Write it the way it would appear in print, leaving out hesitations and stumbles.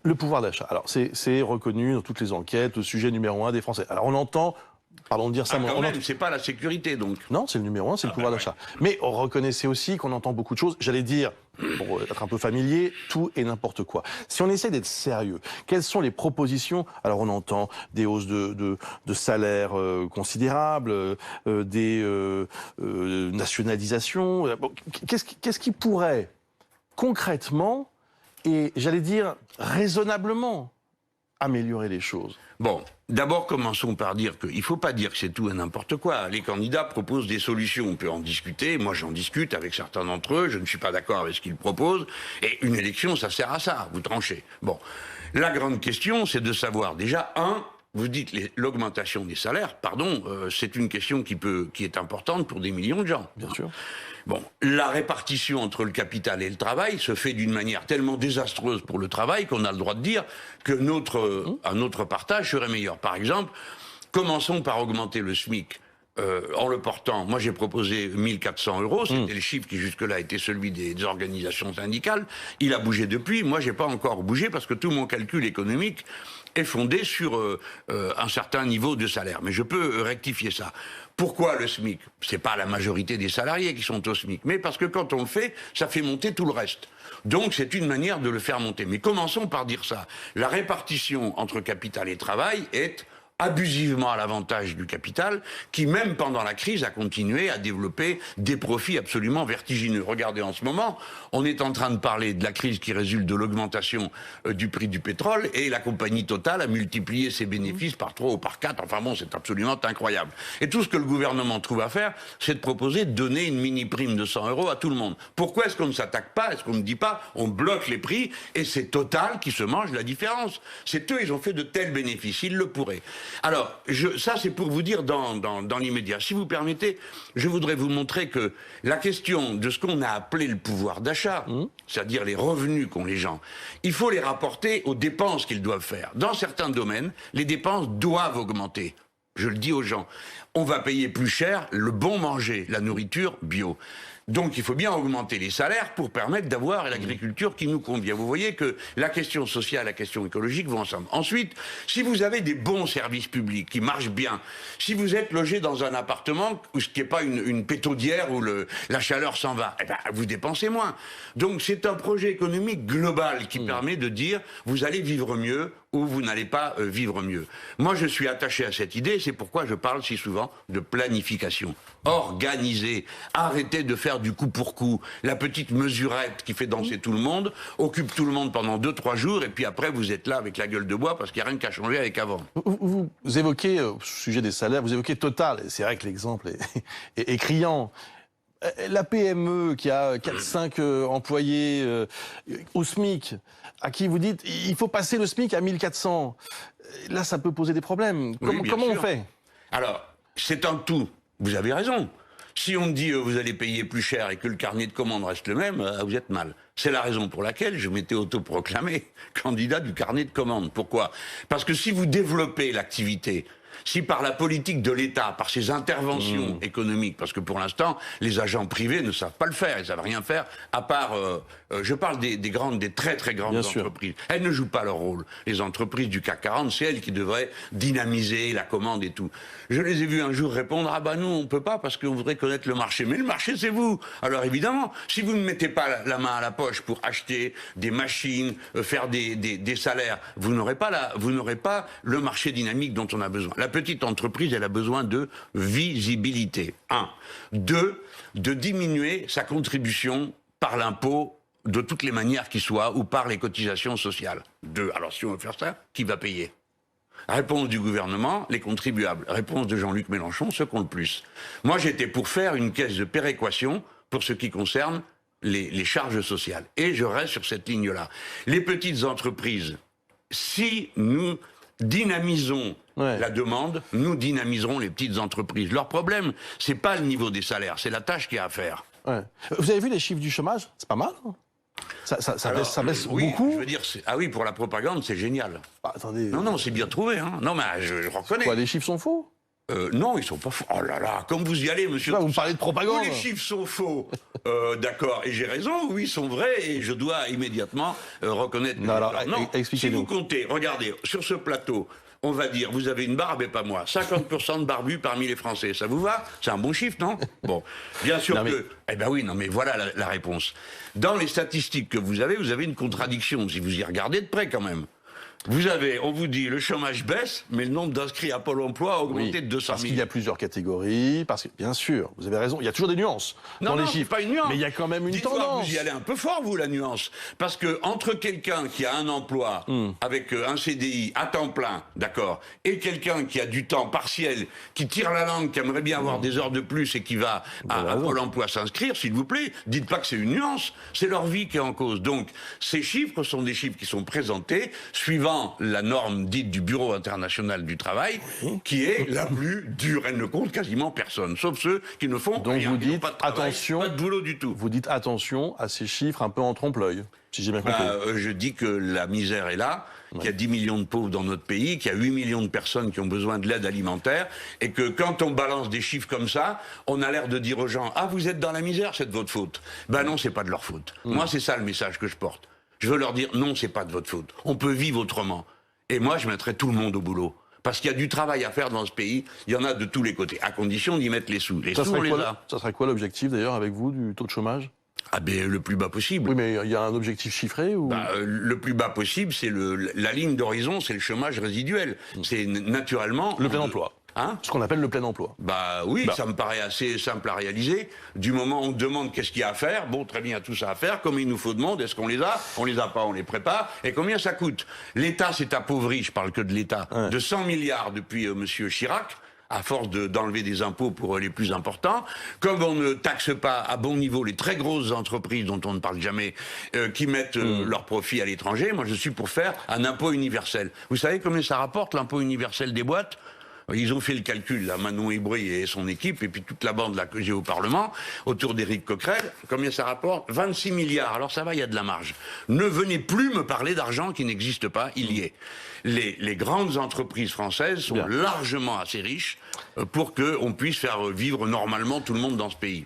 Le pouvoir d'achat. Alors, c'est reconnu dans toutes les enquêtes, le sujet numéro 1 des Français. Alors, on entend, pardon de dire ça, mais quand même, c'est pas la sécurité, donc. non, c'est le numéro 1, c'est le pouvoir d'achat. Mais on reconnaissait aussi qu'on entend beaucoup de choses. J'allais dire, pour être un peu familier, tout et n'importe quoi. Si on essaie d'être sérieux, quelles sont les propositions? Alors, on entend des hausses de salaires considérables, des nationalisations. Bon, qu'est-ce qui pourrait concrètement et, j'allais dire, raisonnablement améliorer les choses? Bon, d'abord, commençons par dire qu'il ne faut pas dire que c'est tout et n'importe quoi. Les candidats proposent des solutions, on peut en discuter. Moi, j'en discute avec certains d'entre eux, je ne suis pas d'accord avec ce qu'ils proposent. Et une élection, ça sert à ça, vous tranchez. Bon, la grande question, c'est de savoir déjà, vous dites l'augmentation des salaires, pardon, c'est une question qui est importante pour des millions de gens. Bien sûr. Bon, la répartition entre le capital et le travail se fait d'une manière tellement désastreuse pour le travail qu'on a le droit de dire que un autre partage serait meilleur. Par exemple, commençons par augmenter le SMIC. En le portant, moi j'ai proposé 1 400 €, c'était le chiffre qui jusque-là était celui des organisations syndicales. Il a bougé depuis, moi j'ai pas encore bougé parce que tout mon calcul économique est fondé sur un certain niveau de salaire. Mais je peux rectifier ça. Pourquoi le SMIC? C'est pas la majorité des salariés qui sont au SMIC, mais parce que quand on le fait, ça fait monter tout le reste. Donc c'est une manière de le faire monter. Mais commençons par dire ça. La répartition entre capital et travail est abusivement à l'avantage du capital, qui même pendant la crise a continué à développer des profits absolument vertigineux. Regardez, en ce moment, on est en train de parler de la crise qui résulte de l'augmentation du prix du pétrole, et la compagnie Total a multiplié ses bénéfices par 3 ou par 4, enfin bon, c'est absolument incroyable. Et tout ce que le gouvernement trouve à faire, c'est de proposer de donner une mini-prime de 100 € à tout le monde. Pourquoi est-ce qu'on ne s'attaque pas? Est-ce qu'on ne dit pas, on bloque les prix, et c'est Total qui se mange la différence? C'est eux, ils ont fait de tels bénéfices, ils le pourraient. Alors, ça c'est pour vous dire dans l'immédiat. Si vous permettez, je voudrais vous montrer que la question de ce qu'on a appelé le pouvoir d'achat, c'est-à-dire les revenus qu'ont les gens, il faut les rapporter aux dépenses qu'ils doivent faire. Dans certains domaines, les dépenses doivent augmenter. Je le dis aux gens, on va payer plus cher le bon manger, la nourriture bio. Donc il faut bien augmenter les salaires pour permettre d'avoir l'agriculture qui nous convient. Vous voyez que la question sociale, la question écologique vont ensemble. Ensuite, si vous avez des bons services publics qui marchent bien, si vous êtes logé dans un appartement où ce qui n'est pas une pétaudière où la chaleur s'en va, eh ben, vous dépensez moins. Donc c'est un projet économique global qui permet de dire vous allez vivre mieux ou vous n'allez pas vivre mieux. Moi, je suis attaché à cette idée, c'est pourquoi je parle si souvent de planification. Organiser, arrêter de faire du coup pour coup, la petite mesurette qui fait danser tout le monde, occupe tout le monde pendant 2-3 jours, et puis après vous êtes là avec la gueule de bois parce qu'il n'y a rien qu'à changer avec avant. Vous évoquez, au sujet des salaires, vous évoquez Total, et c'est vrai que l'exemple est criant. La PME qui a 4-5 employés au SMIC, à qui vous dites il faut passer le SMIC à 1 400, là ça peut poser des problèmes. Comment on fait? Alors, c'est un tout. Vous avez raison. Si on me dit vous allez payer plus cher et que le carnet de commandes reste le même, vous êtes mal. C'est la raison pour laquelle je m'étais autoproclamé candidat du carnet de commandes. Pourquoi? Parce que si vous développez l'activité, si par la politique de l'État, par ses interventions économiques, parce que pour l'instant, les agents privés ne savent pas le faire, ils ne savent rien faire, à part, je parle des très très grandes entreprises. Elles ne jouent pas leur rôle. Les entreprises du CAC 40, c'est elles qui devraient dynamiser la commande et tout. Je les ai vus un jour répondre, ah bah nous on peut pas parce qu'on voudrait connaître le marché. Mais le marché c'est vous. Alors évidemment, si vous ne mettez pas la main à la poche pour acheter des machines, faire des salaires, vous n'aurez pas le marché dynamique dont on a besoin. La petite entreprise, elle a besoin de visibilité. 1. 2, de diminuer sa contribution par l'impôt de toutes les manières qui soient ou par les cotisations sociales. 2. Alors si on veut faire ça, qui va payer? Réponse du gouvernement, les contribuables. Réponse de Jean-Luc Mélenchon, ceux qui ont le plus. Moi, j'étais pour faire une caisse de péréquation pour ce qui concerne les charges sociales. Et je reste sur cette ligne-là. Les petites entreprises, si nous dynamisons la demande, nous dynamiserons les petites entreprises. Leur problème, c'est pas le niveau des salaires, c'est la tâche qu'il y a à faire. Vous avez vu les chiffres du chômage? C'est pas mal, hein? Ça baisse oui, beaucoup. Je veux dire, ah oui, pour la propagande, c'est génial. Attendez. Non, c'est bien trouvé. Hein. Non, mais je reconnais. Quoi, les chiffres sont faux? Non, ils sont pas faux. Oh là là, comme vous y allez, monsieur. Là, vous me parlez de propagande. Tous les chiffres sont faux. D'accord, et j'ai raison, oui, ils sont vrais, et je dois immédiatement reconnaître. Non, alors, non, si expliquez-nous. vous comptez, regardez, sur ce plateau, on va dire, vous avez une barbe et pas moi. 50% de barbus parmi les Français. Ça vous va? C'est un bon chiffre, non? Bon. Bien sûr Non, mais... que. Eh ben oui, non, mais voilà la réponse. Dans les statistiques que vous avez une contradiction, si vous y regardez de près quand même. On vous dit, le chômage baisse, mais le nombre d'inscrits à Pôle emploi a augmenté de 200 000. Parce qu'il y a plusieurs catégories, parce que, bien sûr, vous avez raison, il y a toujours des nuances dans les chiffres. Pas une nuance. Mais il y a quand même une Dites-moi, tendance. vous y allez un peu fort, vous, la nuance. Parce que entre quelqu'un qui a un emploi avec un CDI à temps plein, d'accord, et quelqu'un qui a du temps partiel, qui tire la langue, qui aimerait bien avoir des heures de plus et qui va à Pôle emploi s'inscrire, s'il vous plaît, dites pas que c'est une nuance, c'est leur vie qui est en cause. Donc, ces chiffres sont des chiffres qui sont présentés suivant la norme dite du Bureau international du travail, qui est la plus dure. Elle ne compte quasiment personne, sauf ceux qui ne font Donc rien. vous dites pas de travail, attention, pas de boulot du tout. Vous dites attention à ces chiffres un peu en trompe-l'œil, si j'ai bien compris. Je dis que la misère est là, qu'il y a 10 millions de pauvres dans notre pays, qu'il y a 8 millions de personnes qui ont besoin de l'aide alimentaire, et que quand on balance des chiffres comme ça, on a l'air de dire aux gens « Ah, vous êtes dans la misère, c'est de votre faute ». Ben non, c'est pas de leur faute. Moi, c'est ça le message que je porte. Je veux leur dire « Non, c'est pas de votre faute. On peut vivre autrement ». Et moi, je mettrais tout le monde au boulot. Parce qu'il y a du travail à faire dans ce pays, il y en a de tous les côtés, à condition d'y mettre les sous. Les sous, on les a. Ça serait quoi l'objectif, d'ailleurs, avec vous, du taux de chômage? Ah ben, le plus bas possible. Oui, mais il y a un objectif chiffré ou... Le plus bas possible, c'est la ligne d'horizon, c'est le chômage résiduel. C'est naturellement... Le plein emploi. Hein? Ce qu'on appelle le plein emploi. Oui, ça me paraît assez simple à réaliser. Du moment où on demande qu'est-ce qu'il y a à faire, bon, très bien, il y a tout ça à faire. Combien il nous faut de monde? Est-ce qu'on les a? On les a pas, on les prépare. Et combien ça coûte? L'État s'est appauvri, je parle que de l'État, de 100 milliards depuis Monsieur Chirac, à force d'enlever des impôts pour les plus importants. Comme on ne taxe pas à bon niveau les très grosses entreprises dont on ne parle jamais, qui mettent leurs profits à l'étranger, moi je suis pour faire un impôt universel. Vous savez combien ça rapporte, l'impôt universel des boîtes? Ils ont fait le calcul, là, Manon Hébry et son équipe, et puis toute la bande là que j'ai au Parlement, autour d'Éric Coquerel. Combien ça rapporte? 26 milliards. Alors ça va, il y a de la marge. Ne venez plus me parler d'argent qui n'existe pas, il y est. Les grandes entreprises françaises sont largement assez riches pour qu'on puisse faire vivre normalement tout le monde dans ce pays.